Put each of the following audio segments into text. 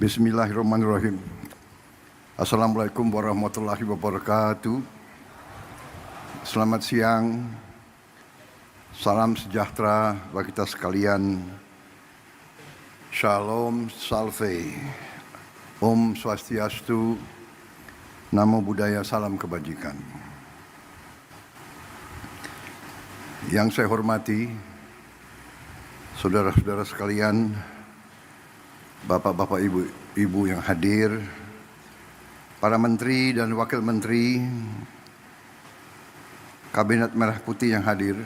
Bismillahirrahmanirrahim. Assalamualaikum warahmatullahi wabarakatuh. Selamat siang. Salam sejahtera bagi kita sekalian. Shalom, salve. Om Swastiastu. Namo Buddhaya, salam kebajikan. Yang saya hormati, saudara-saudara sekalian, bapak-bapak, ibu-ibu yang hadir, para menteri dan wakil menteri, Kabinet Merah Putih yang hadir,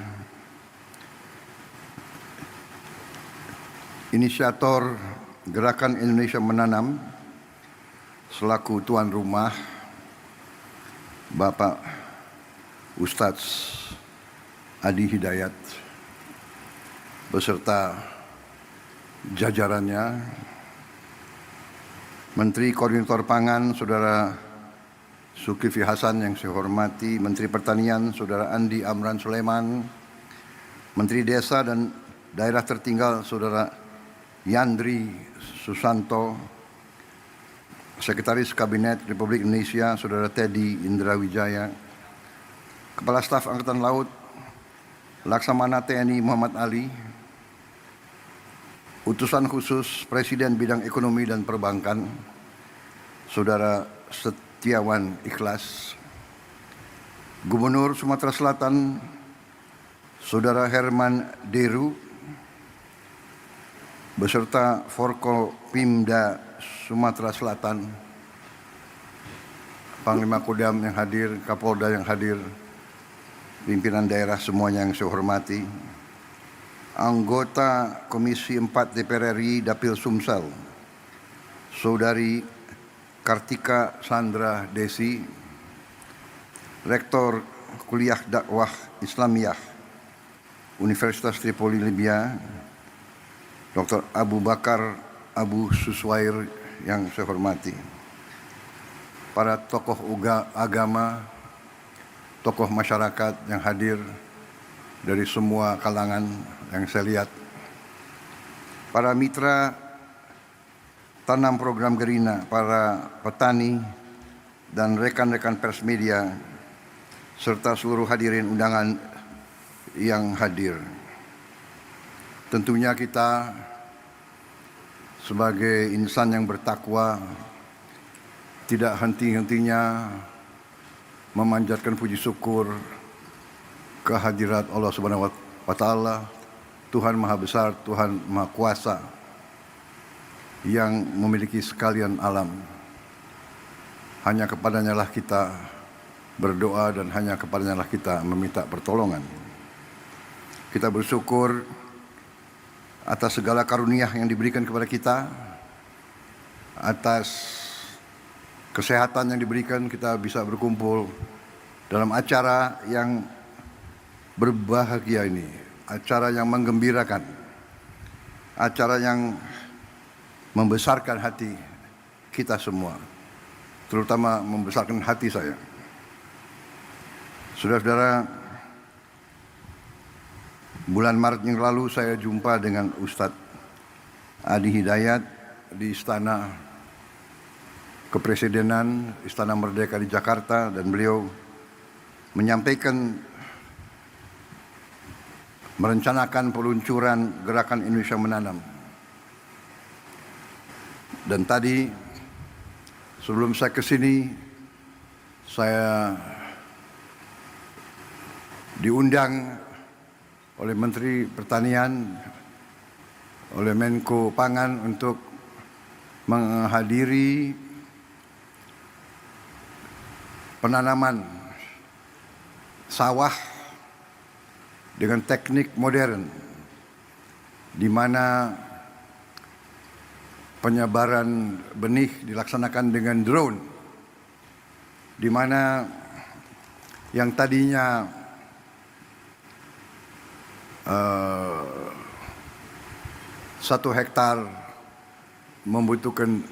inisiator Gerakan Indonesia Menanam selaku tuan rumah, Bapak Ustadz Adi Hidayat beserta jajarannya, Menteri Koordinator Pangan Saudara Zulkifli Hasan yang saya hormati, Menteri Pertanian Saudara Andi Amran Sulaiman, Menteri Desa dan Daerah Tertinggal Saudara Yandri Susanto, Sekretaris Kabinet Republik Indonesia Saudara Teddy Indra Wijaya, Kepala Staf Angkatan Laut Laksamana TNI Muhammad Ali, Utusan Khusus Presiden Bidang Ekonomi dan Perbankan Saudara Setiawan Ikhlas, Gubernur Sumatera Selatan Saudara Herman Deru beserta Forkopimda Sumatera Selatan, Panglima Kodam yang hadir, Kapolda yang hadir, pimpinan daerah semuanya yang saya hormati, anggota Komisi 4 DPR RI Dapil Sumsel, Saudari Kartika Sandra Desi, Rektor Kuliah Dakwah Islamiyah Universitas Tripoli Libya, Dr. Abu Bakar Abu Suswair yang saya hormati, para tokoh agama, tokoh masyarakat yang hadir dari semua kalangan yang saya lihat, para mitra tanam program Gerina, para petani dan rekan-rekan pers media, serta seluruh hadirin undangan yang hadir. Tentunya kita sebagai insan yang bertakwa tidak henti-hentinya memanjatkan puji syukur kehadirat Allah Subhanahu wa Ta'ala, Tuhan Maha Besar, Tuhan Maha Kuasa yang memiliki sekalian alam. Hanya kepadanya lah kita berdoa dan hanya kepadanya lah kita meminta pertolongan. Kita bersyukur atas segala karunia yang diberikan kepada kita, atas kesehatan yang diberikan, kita bisa berkumpul dalam acara yang berbahagia ini, acara yang menggembirakan, acara yang membesarkan hati kita semua, terutama membesarkan hati saya. Saudara-saudara, bulan Maret yang lalu saya jumpa dengan Ustadz Adi Hidayat di Istana Kepresidenan, Istana Merdeka di Jakarta, dan beliau menyampaikan merencanakan peluncuran Gerakan Indonesia Menanam. Dan tadi sebelum saya ke sini, saya diundang oleh Menteri Pertanian, oleh Menko Pangan untuk menghadiri penanaman sawah dengan teknik modern, di mana penyebaran benih dilaksanakan dengan drone, di mana yang tadinya 1 hektar membutuhkan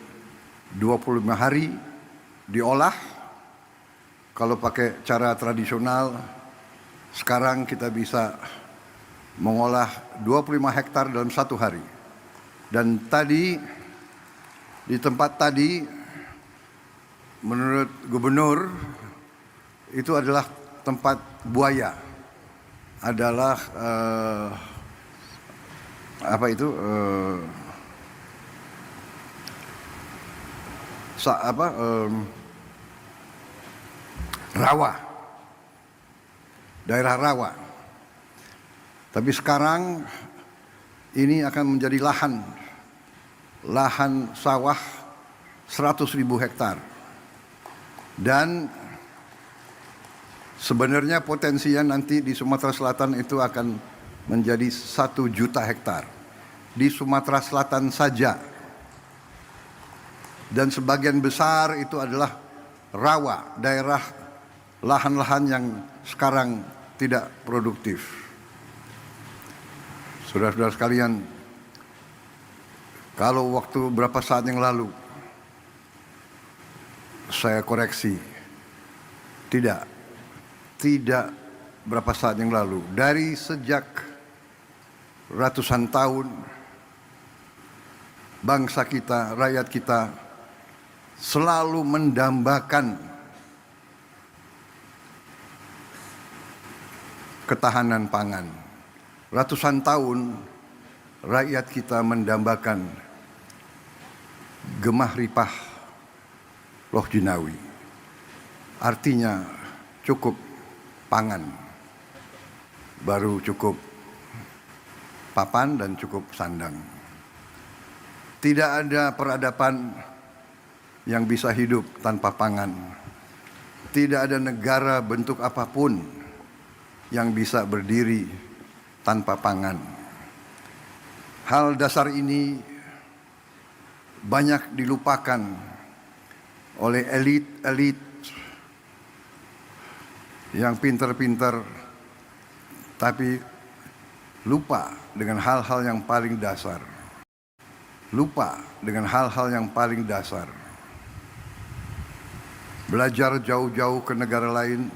25 hari diolah. Kalau pakai cara tradisional, sekarang kita bisa mengolah 25 hektar dalam 1 hari. Dan tadi Di tempat tadi, menurut gubernur, itu adalah tempat buaya, adalah rawa, daerah rawa. Tapi sekarang ini akan menjadi lahan sawah 100.000 hektar. Dan sebenarnya potensinya nanti di Sumatera Selatan itu akan menjadi 1 juta hektar. Di Sumatera Selatan saja. Dan sebagian besar itu adalah rawa, daerah lahan-lahan yang sekarang tidak produktif. Saudara-saudara sekalian, kalau waktu beberapa saat yang lalu saya koreksi, tidak berapa saat yang lalu, dari sejak ratusan tahun bangsa kita, rakyat kita selalu mendambakan ketahanan pangan. Ratusan tahun rakyat kita mendambakan gemah ripah loh jinawi. Artinya cukup pangan, baru cukup papan dan cukup sandang. Tidak ada peradaban yang bisa hidup tanpa pangan. Tidak ada negara bentuk apapun yang bisa berdiri tanpa pangan. Hal dasar ini banyak dilupakan oleh elit-elit yang pintar-pintar, tapi lupa dengan hal-hal yang paling dasar. Lupa dengan hal-hal yang paling dasar. Belajar jauh-jauh ke negara lain,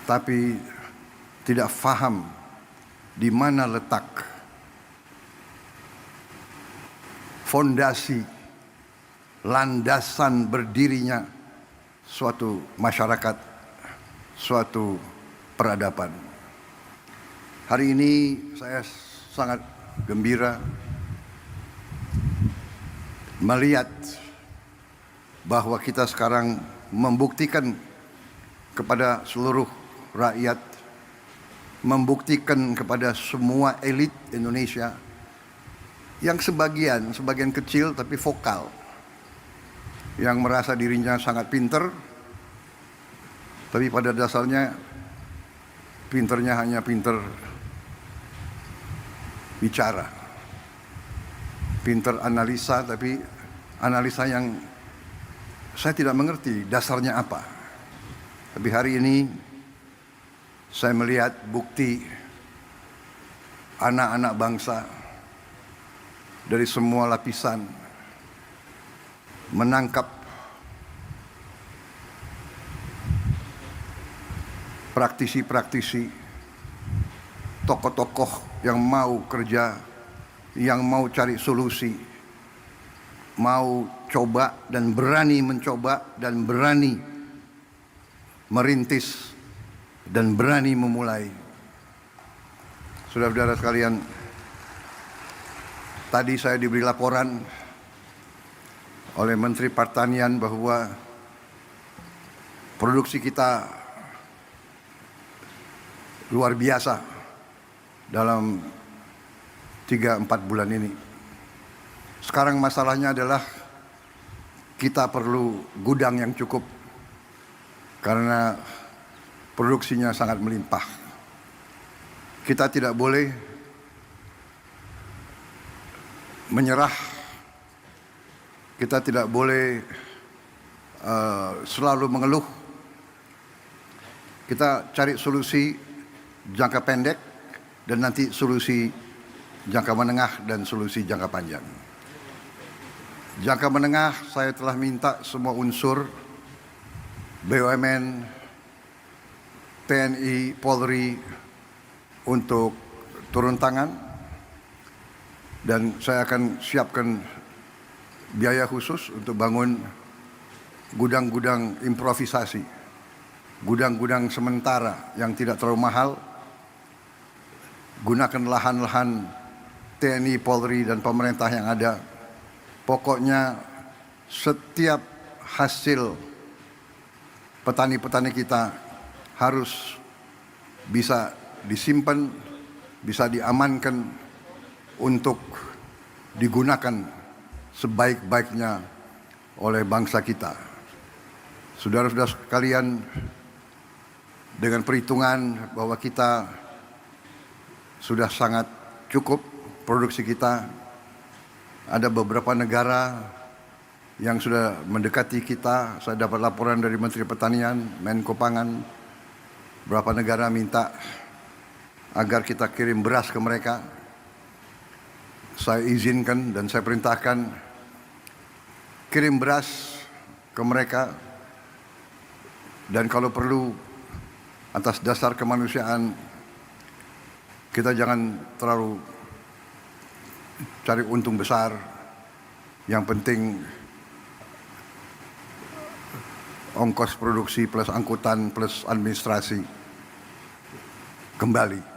tapi tidak faham di mana letak fondasi, landasan berdirinya suatu masyarakat, suatu peradaban. Hari ini saya sangat gembira melihat bahwa kita sekarang membuktikan kepada seluruh rakyat, membuktikan kepada semua elit Indonesia yang sebagian kecil tapi vokal, yang merasa dirinya sangat pinter, tapi pada dasarnya pinternya hanya pinter bicara, pinter analisa, tapi analisa yang saya tidak mengerti dasarnya apa. Tapi hari ini saya melihat bukti anak-anak bangsa dari semua lapisan menangkap praktisi-praktisi, tokoh-tokoh yang mau kerja, yang mau cari solusi, mau coba dan berani mencoba dan berani merintis dan berani memulai. Saudara-saudara sekalian, tadi saya diberi laporan oleh Menteri Pertanian bahwa produksi kita luar biasa dalam 3-4 bulan ini. Sekarang masalahnya adalah kita perlu gudang yang cukup karena produksinya sangat melimpah. Kita tidak boleh menyerah. Kita tidak boleh selalu mengeluh. Kita cari solusi jangka pendek dan nanti solusi jangka menengah dan solusi jangka panjang. Jangka menengah saya telah minta semua unsur BUMN, TNI, Polri untuk turun tangan Dan saya akan siapkan biaya khusus untuk bangun gudang-gudang improvisasi, gudang-gudang sementara yang tidak terlalu mahal. Gunakan lahan-lahan TNI, Polri, dan pemerintah yang ada. Pokoknya setiap hasil petani-petani kita harus bisa disimpan, bisa diamankan untuk digunakan sebaik-baiknya oleh bangsa kita. Saudara-saudara sekalian, dengan perhitungan bahwa kita sudah sangat cukup produksi kita, ada beberapa negara yang sudah mendekati kita. Saya dapat laporan dari Menteri Pertanian, Menko Pangan, beberapa negara minta agar kita kirim beras ke mereka. Saya izinkan dan saya perintahkan kirim beras ke mereka, dan kalau perlu atas dasar kemanusiaan kita jangan terlalu cari untung besar. Yang penting ongkos produksi plus angkutan plus administrasi kembali.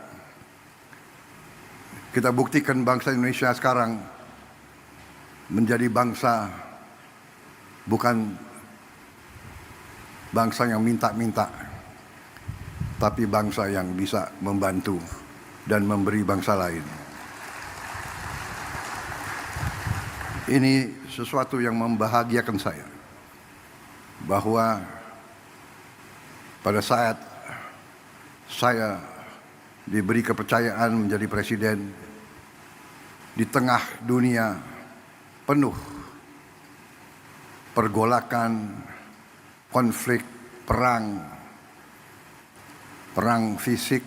Kita buktikan bangsa Indonesia sekarang menjadi bangsa bukan bangsa yang minta-minta, tapi bangsa yang bisa membantu dan memberi bangsa lain. Ini sesuatu yang membahagiakan saya, bahwa pada saat saya diberi kepercayaan menjadi presiden di tengah dunia penuh pergolakan, konflik, perang fisik,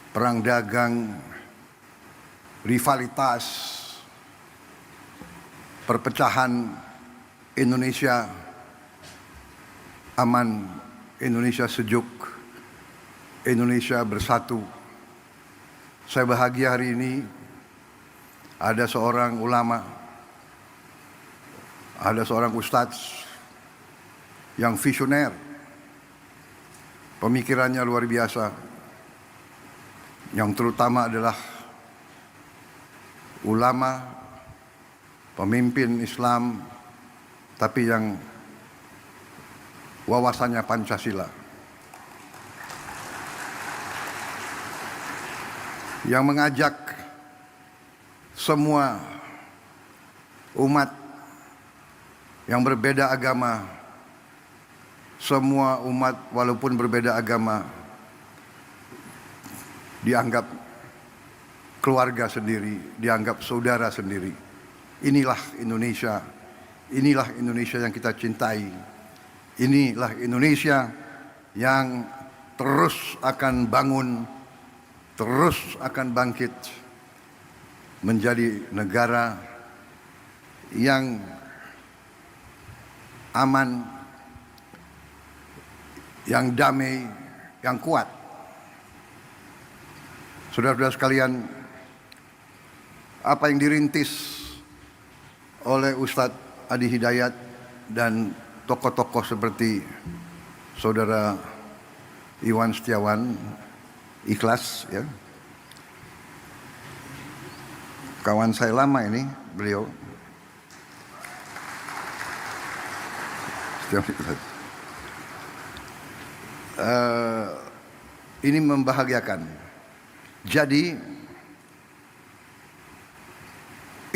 perang dagang, rivalitas, perpecahan. Indonesia aman, Indonesia sejuk, Indonesia bersatu. Saya bahagia hari ini ada seorang ulama, ada seorang ustadz yang visioner, pemikirannya luar biasa, yang terutama adalah ulama, pemimpin Islam, tapi yang wawasannya Pancasila, yang mengajak semua umat yang berbeda agama, semua umat walaupun berbeda agama dianggap keluarga sendiri, dianggap saudara sendiri. Inilah Indonesia, inilah Indonesia yang kita cintai, inilah Indonesia yang terus akan bangun, terus akan bangkit menjadi negara yang aman, yang damai, yang kuat. Saudara-saudara sekalian, apa yang dirintis oleh Ustadz Adi Hidayat dan tokoh-tokoh seperti Saudara Iwan Setiawan, Ikhlas, ya, kawan saya lama ini beliau, ini membahagiakan. Jadi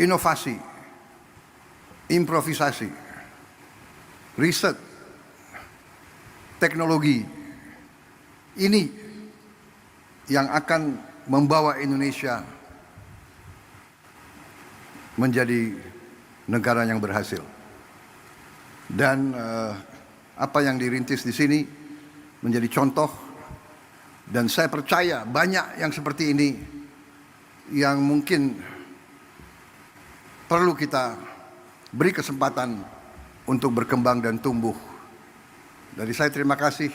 inovasi, improvisasi, riset, teknologi, ini yang akan membawa Indonesia menjadi negara yang berhasil. Dan apa yang dirintis di sini menjadi contoh, dan saya percaya banyak yang seperti ini yang mungkin perlu kita beri kesempatan untuk berkembang dan tumbuh. Dari saya terima kasih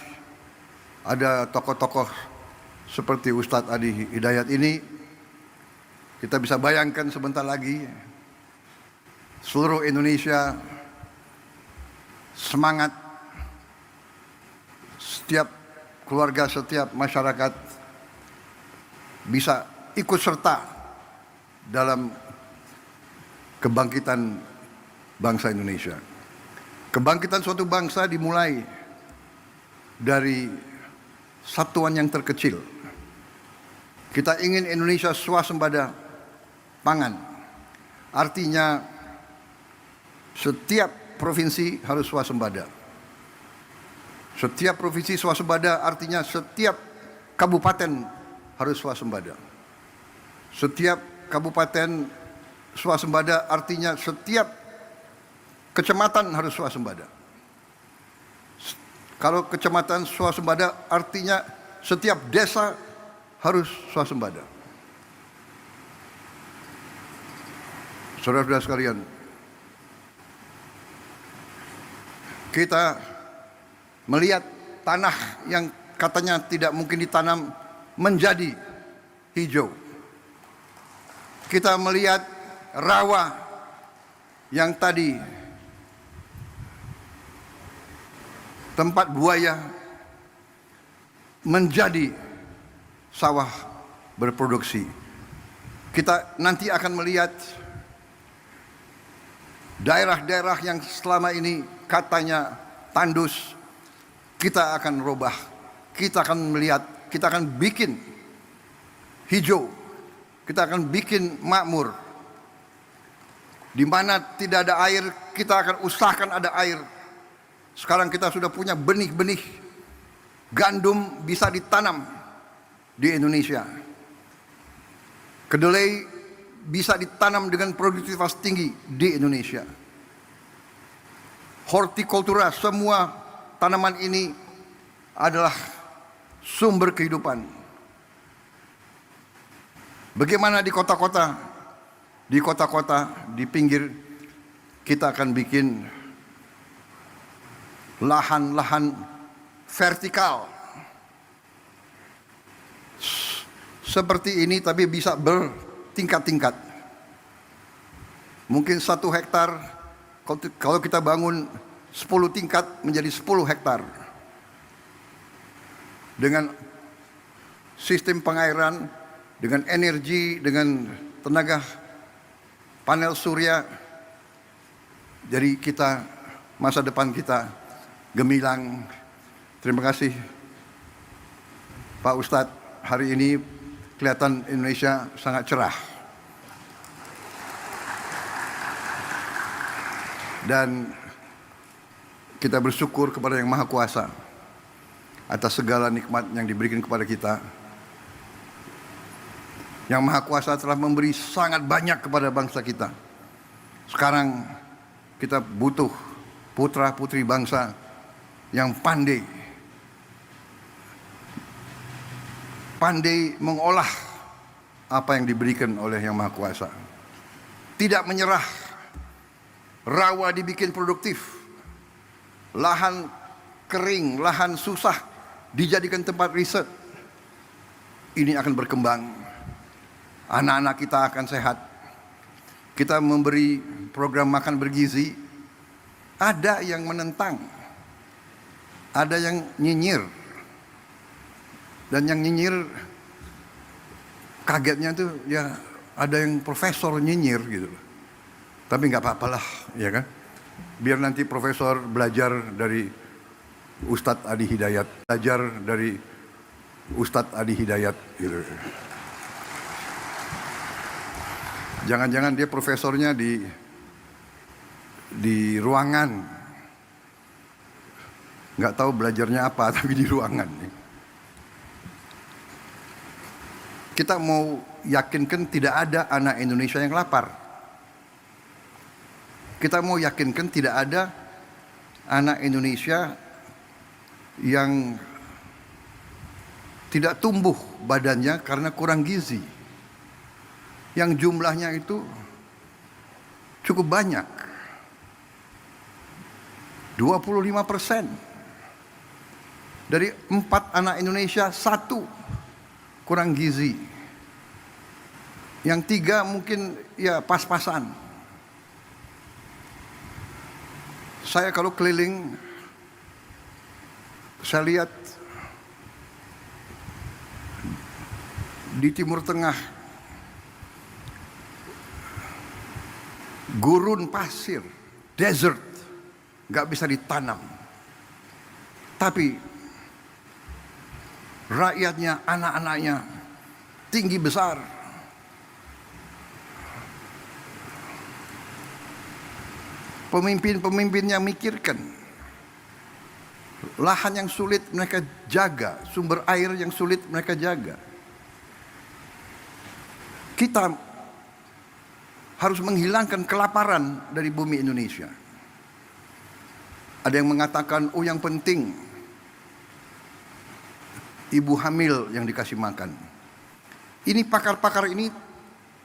ada tokoh-tokoh seperti Ustadz Adi Hidayat ini Kita bisa bayangkan sebentar lagi seluruh Indonesia semangat, setiap keluarga, setiap masyarakat bisa ikut serta dalam kebangkitan bangsa Indonesia. Kebangkitan suatu bangsa dimulai dari satuan yang terkecil. Kita ingin Indonesia swasembada pangan. Artinya setiap provinsi harus swasembada. Setiap provinsi swasembada artinya setiap kabupaten harus swasembada. Setiap kabupaten swasembada artinya setiap kecamatan harus swasembada. Kalau kecamatan swasembada artinya setiap desa harus swasembada. Saudara-saudara sekalian, kita melihat tanah yang katanya tidak mungkin ditanam menjadi hijau. Kita melihat rawa yang tadi tempat buaya menjadi sawah berproduksi. Kita nanti akan melihat daerah-daerah yang selama ini katanya tandus, kita akan rubah. Kita akan melihat, kita akan bikin hijau. Kita akan bikin makmur. Di mana tidak ada air, kita akan usahakan ada air. Sekarang kita sudah punya benih-benih gandum bisa ditanam di Indonesia. Kedelai bisa ditanam dengan produktivitas tinggi di Indonesia. Hortikultura, semua tanaman ini adalah sumber kehidupan. Bagaimana di kota-kota? Di kota-kota, di pinggir, kita akan bikin lahan-lahan vertikal. Seperti ini tapi bisa bertingkat-tingkat. Mungkin 1 hektar, kalau kita bangun 10 tingkat menjadi 10 hektar. Dengan sistem pengairan, dengan energi, dengan tenaga panel surya. Jadi kita, masa depan kita gemilang. Terima kasih Pak Ustadz, hari ini kelihatan Indonesia sangat cerah. Dan kita bersyukur kepada Yang Maha Kuasa atas segala nikmat yang diberikan kepada kita. Yang Maha Kuasa telah memberi sangat banyak kepada bangsa kita. Sekarang kita butuh putra-putri bangsa yang pandai mengolah apa yang diberikan oleh Yang Maha Kuasa. Tidak menyerah. Rawa dibikin produktif. Lahan kering, lahan susah dijadikan tempat riset. Ini akan berkembang. Anak-anak kita akan sehat. Kita memberi program makan bergizi. Ada yang menentang. Ada yang nyinyir. Dan yang nyinyir, kagetnya tuh ya ada yang profesor nyinyir gitu. Tapi nggak apa-apalah, ya kan? Biar nanti profesor belajar dari Ustadz Adi Hidayat. Belajar dari Ustadz Adi Hidayat gitu. Jangan-jangan dia profesornya di ruangan. Nggak tahu belajarnya apa, tapi di ruangan. Kita mau yakinkan tidak ada anak Indonesia yang lapar. Kita mau yakinkan tidak ada anak Indonesia yang tidak tumbuh badannya karena kurang gizi. Yang jumlahnya itu cukup banyak. 25%. Dari 4 anak Indonesia 1 kurang gizi. Yang tiga mungkin ya pas-pasan. Saya kalau keliling, saya lihat di Timur Tengah gurun pasir, desert, nggak bisa ditanam. Tapi rakyatnya, anak-anaknya tinggi besar. Pemimpin-pemimpinnya mikirkan lahan yang sulit mereka jaga, sumber air yang sulit mereka jaga. Kita harus menghilangkan kelaparan dari bumi Indonesia. Ada yang mengatakan, oh yang penting ibu hamil yang dikasih makan. Ini pakar-pakar ini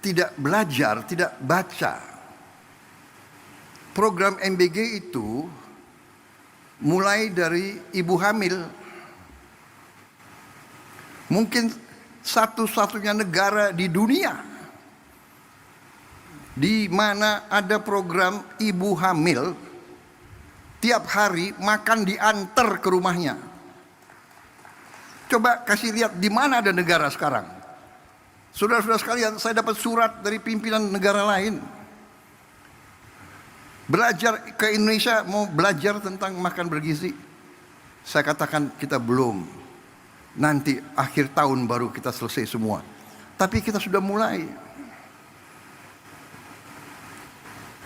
tidak belajar, tidak baca. Program MBG itu mulai dari ibu hamil. Mungkin satu-satunya negara di dunia di mana ada program ibu hamil tiap hari makan diantar ke rumahnya. Coba kasih lihat di mana ada negara sekarang. Saudara-saudara sekalian, saya dapat surat dari pimpinan negara lain. Belajar ke Indonesia, mau belajar tentang makan bergizi. Saya katakan kita belum. Nanti akhir tahun baru kita selesai semua. Tapi kita sudah mulai.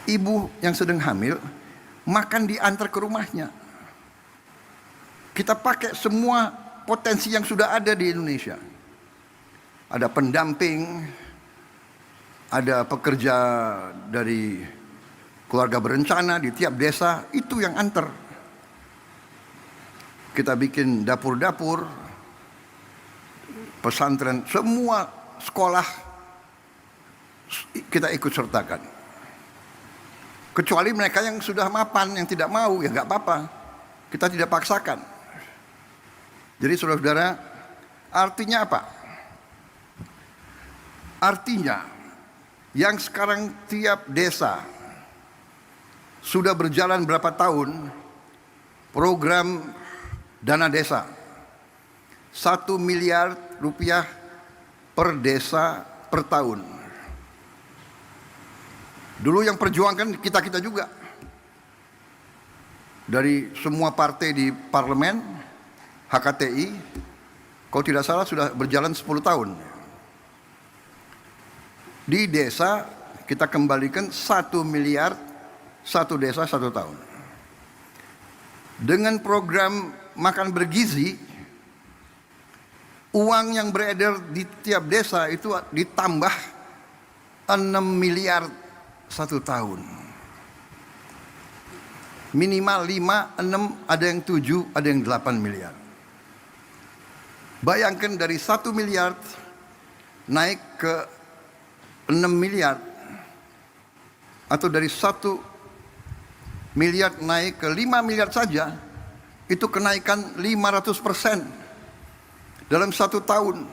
Ibu yang sedang hamil makan diantar ke rumahnya. Kita pakai semua potensi yang sudah ada di Indonesia. Ada pendamping, ada pekerja dari keluarga berencana di tiap desa, itu yang antar. Kita bikin dapur-dapur, pesantren, semua sekolah kita ikut sertakan. Kecuali mereka yang sudah mapan, yang tidak mau, ya nggak apa-apa. Kita tidak paksakan. Jadi saudara-saudara, artinya apa? Artinya, yang sekarang tiap desa sudah berjalan berapa tahun program dana desa 1 miliar rupiah per desa per tahun. Dulu yang perjuangkan kita-kita juga dari semua partai di parlemen, HKTI, kalau tidak salah sudah berjalan 10 tahun. Di desa kita kembalikan 1 miliar satu desa 1 tahun. Dengan program makan bergizi, uang yang beredar di tiap desa itu ditambah 6 miliar 1 tahun. Minimal 5, 6, ada yang 7, ada yang 8 miliar. Bayangkan dari 1 miliar naik ke 6 miliar, atau dari 1 miliar naik ke 5 miliar saja, itu kenaikan 500% dalam 1 tahun.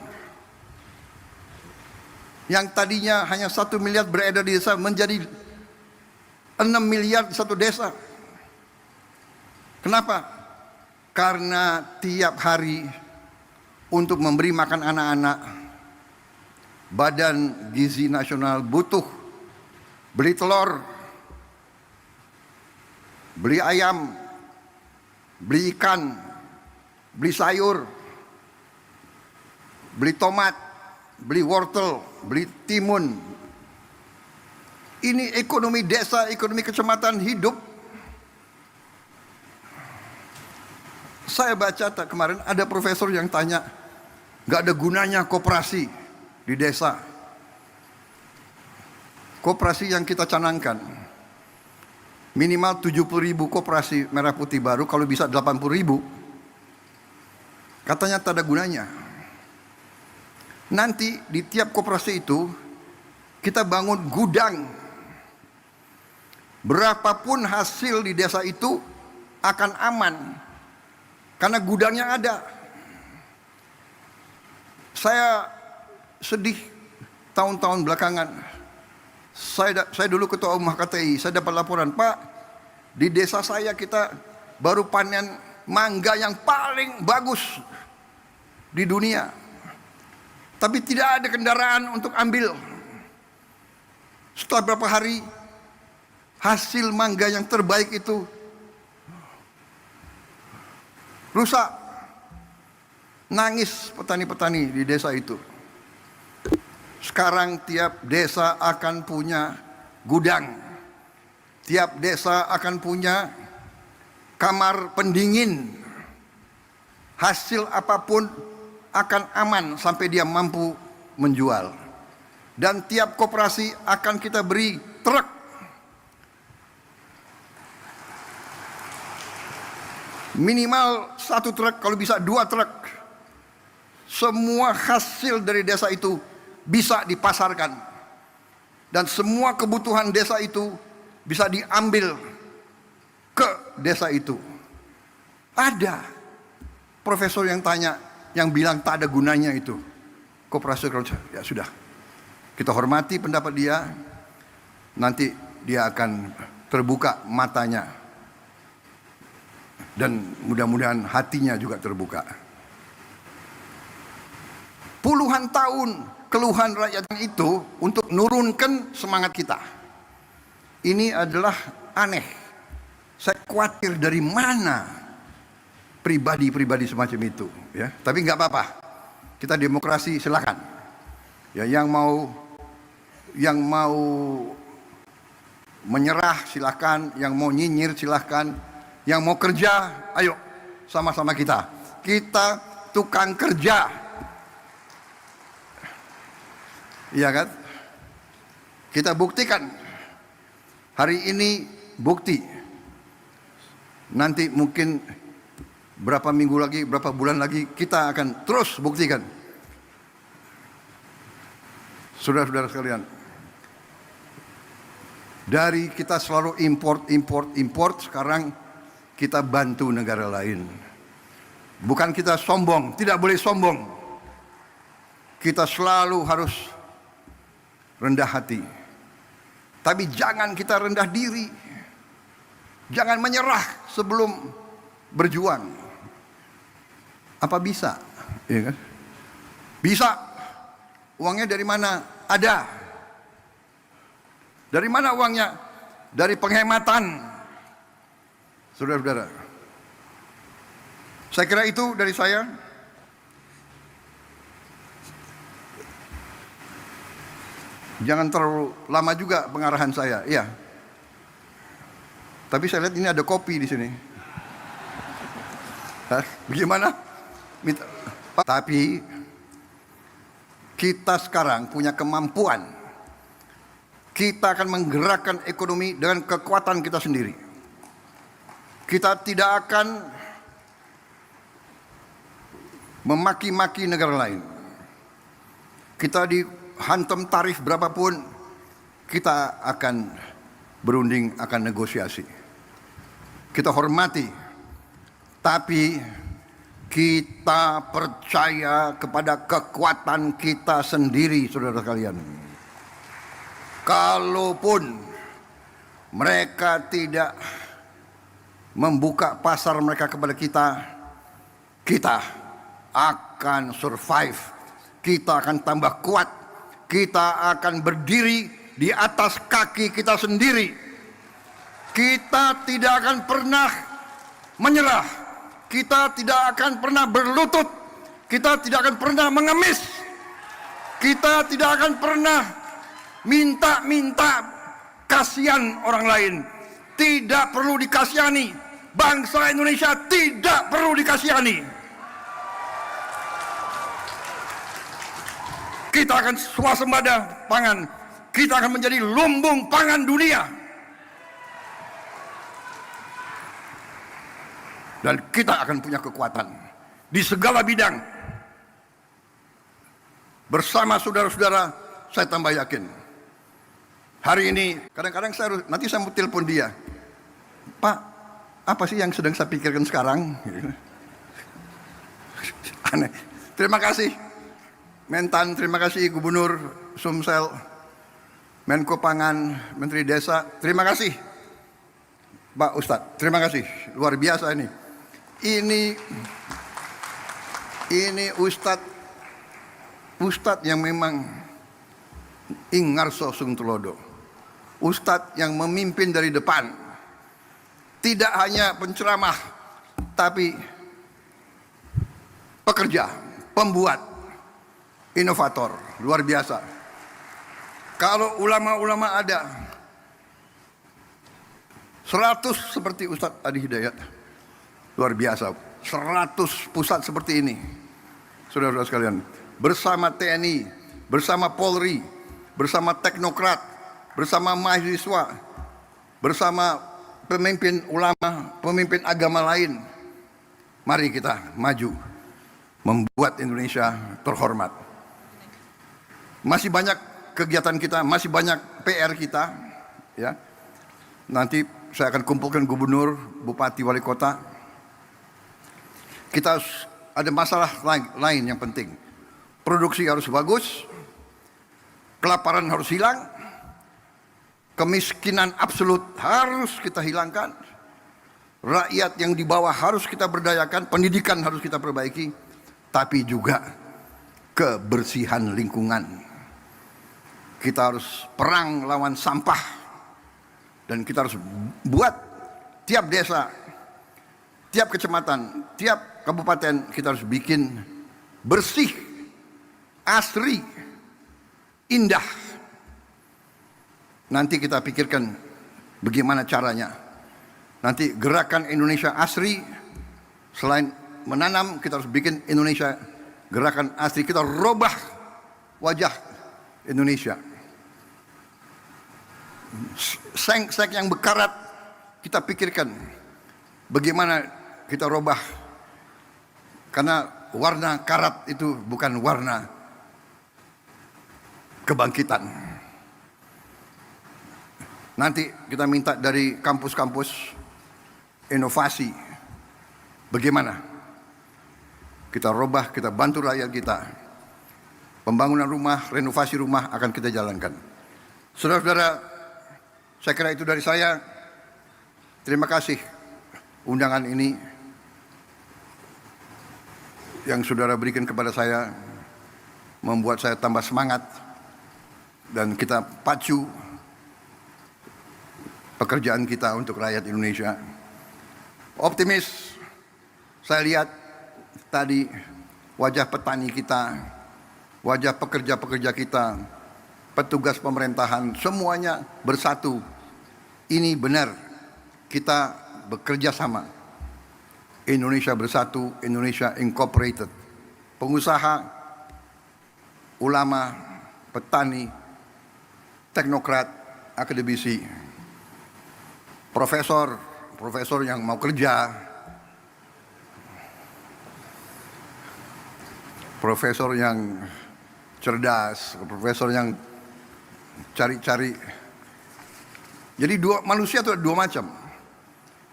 Yang tadinya hanya 1 miliar beredar di desa menjadi 6 miliar di 1 desa. Kenapa? Karena tiap hari untuk memberi makan anak-anak, Badan Gizi Nasional butuh beli telur, beli ayam, beli ikan, beli sayur, beli tomat, beli wortel, beli timun. Ini ekonomi desa, ekonomi kecamatan hidup. Saya baca kemarin ada profesor yang tanya, gak ada gunanya koperasi di desa. Koperasi yang kita canangkan minimal 70.000 koperasi merah putih baru, kalau bisa 80.000. Katanya tak ada gunanya. Nanti di tiap koperasi itu kita bangun gudang. Berapapun hasil di desa itu akan aman karena gudangnya ada. Saya sedih tahun-tahun belakangan, saya dulu ketua umum HKTI, saya dapat laporan, Pak, di desa saya kita baru panen mangga yang paling bagus di dunia, tapi tidak ada kendaraan untuk ambil. Setelah beberapa hari, hasil mangga yang terbaik itu rusak. Nangis petani-petani di desa itu. Sekarang tiap desa akan punya gudang, tiap desa akan punya kamar pendingin. Hasil apapun akan aman sampai dia mampu menjual. Dan tiap koperasi akan kita beri truk. Minimal 1 truk, kalau bisa 2 truk. Semua hasil dari desa itu bisa dipasarkan. Dan semua kebutuhan desa itu bisa diambil ke desa itu. Ada profesor yang tanya, yang bilang tak ada gunanya itu koperasi agro-industri. Ya sudah, kita hormati pendapat dia. Nanti dia akan terbuka matanya, dan mudah-mudahan hatinya juga terbuka. Puluhan tahun keluhan rakyat itu untuk nurunkan semangat kita. Ini adalah aneh. Saya khawatir dari mana pribadi-pribadi semacam itu, ya. Tapi nggak apa-apa. Kita demokrasi, silakan. Ya, yang mau menyerah silakan, yang mau nyinyir silakan, yang mau kerja, ayo sama-sama kita. Kita tukang kerja. Iya kan? Kita buktikan. Hari ini bukti. Nanti mungkin berapa minggu lagi, berapa bulan lagi, kita akan terus buktikan. Saudara-saudara sekalian, dari kita selalu import, sekarang kita bantu negara lain. Bukan kita sombong, tidak boleh sombong. Kita selalu harus rendah hati. Tapi jangan kita rendah diri. Jangan menyerah sebelum berjuang. Apa bisa? Ya kan? Bisa. Uangnya dari mana? Ada. Dari mana uangnya? Dari penghematan. Saudara-saudara, saya kira itu dari saya. Jangan terlalu lama juga pengarahan saya, iya. Tapi saya lihat ini ada kopi di sini. Hah? Bagaimana? Tapi kita sekarang punya kemampuan. Kita akan menggerakkan ekonomi dengan kekuatan kita sendiri. Kita tidak akan memaki-maki negara lain. Kita dihantam tarif berapapun, kita akan berunding, akan negosiasi. Kita hormati, tapi kita percaya kepada kekuatan kita sendiri, saudara sekalian. Kalaupun mereka tidak membuka pasar mereka kepada kita, kita akan survive. Kita akan tambah kuat. Kita akan berdiri di atas kaki kita sendiri. Kita tidak akan pernah menyerah. Kita tidak akan pernah berlutut. Kita tidak akan pernah mengemis. Kita tidak akan pernah minta kasihan orang lain. Tidak perlu dikasihani. Bangsa Indonesia tidak perlu dikasihani. Kita akan swasembada pangan. Kita akan menjadi lumbung pangan dunia. Dan kita akan punya kekuatan di segala bidang. Bersama saudara-saudara, saya tambah yakin. Hari ini, kadang-kadang nanti saya mau telepon dia. Pak, apa sih yang sedang saya pikirkan sekarang? Aneh. Terima kasih Mentan, terima kasih Gubernur, Sumsel, Menko Pangan, Menteri Desa, terima kasih Pak Ustadz, terima kasih, luar biasa ini. Ini Ustadz yang memang ingarso sung tulodo. Ustadz yang memimpin dari depan. Tidak hanya penceramah, tapi pekerja, pembuat, inovator, luar biasa. Kalau ulama-ulama ada 100 seperti Ustadz Adi Hidayat, luar biasa. 100 pusat seperti ini, saudara-saudara sekalian, bersama TNI, bersama Polri, bersama teknokrat, bersama mahasiswa, bersama pemimpin ulama, pemimpin agama lain. Mari kita maju membuat Indonesia terhormat. Masih banyak kegiatan kita, masih banyak PR kita, ya. Nanti saya akan kumpulkan gubernur, bupati, wali kota. Kita ada masalah lain yang penting. Produksi harus bagus, kelaparan harus hilang, kemiskinan absolut harus kita hilangkan, rakyat yang di bawah harus kita berdayakan, pendidikan harus kita perbaiki, tapi juga kebersihan lingkungan. Kita harus perang lawan sampah, dan kita harus buat tiap desa, tiap kecamatan, tiap kabupaten kita harus bikin bersih, asri, indah. Nanti kita pikirkan bagaimana caranya. Nanti gerakan Indonesia Asri, selain menanam, kita harus bikin Indonesia gerakan asri. Kita robah wajah Indonesia. Seng-seng yang berkarat, kita pikirkan bagaimana kita robah. Karena warna karat itu bukan warna kebangkitan. Nanti kita minta dari kampus-kampus inovasi. Bagaimana kita robah, kita bantu rakyat kita. Pembangunan rumah, renovasi rumah akan kita jalankan. Saudara-saudara, saya kira itu dari saya. Terima kasih undangan ini yang saudara berikan kepada saya, membuat saya tambah semangat, dan kita pacu pekerjaan kita untuk rakyat Indonesia. Optimis, saya lihat tadi wajah petani kita, wajah pekerja-pekerja kita, petugas pemerintahan, semuanya bersatu. Ini benar, kita bekerja sama. Indonesia bersatu, Indonesia incorporated. Pengusaha, ulama, petani, teknokrat, akademisi, profesor yang mau kerja, profesor yang cerdas, profesor yang cari-cari. Jadi manusia itu ada dua macam.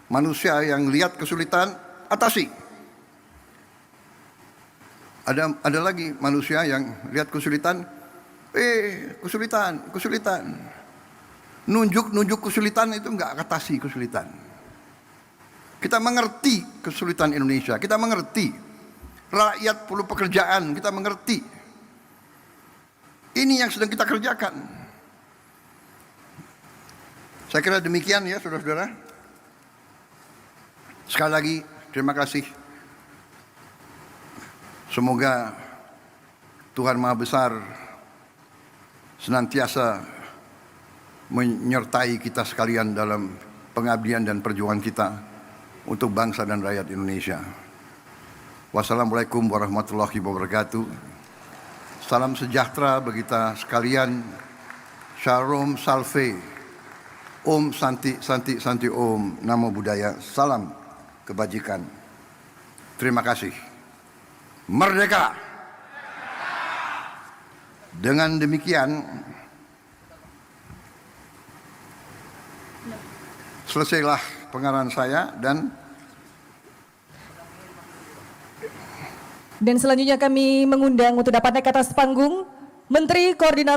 Manusia yang lihat kesulitan, atasi. Ada lagi manusia yang lihat kesulitan, kesulitan. Nunjuk kesulitan itu enggak atasi kesulitan. Kita mengerti kesulitan Indonesia, kita mengerti rakyat perlu pekerjaan, kita mengerti. Ini yang sedang kita kerjakan. Saya kira demikian ya saudara-saudara. Sekali lagi terima kasih. Semoga Tuhan Maha Besar senantiasa menyertai kita sekalian dalam pengabdian dan perjuangan kita untuk bangsa dan rakyat Indonesia. Wassalamualaikum warahmatullahi wabarakatuh. Salam sejahtera bagi kita sekalian. Shalom salve. Om santi santi santi om. Namo Buddhaya. Salam kebajikan. Terima kasih. Merdeka. Dengan demikian selesailah pengarahan saya dan selanjutnya kami mengundang untuk dapat naik ke atas panggung Menteri Koordinator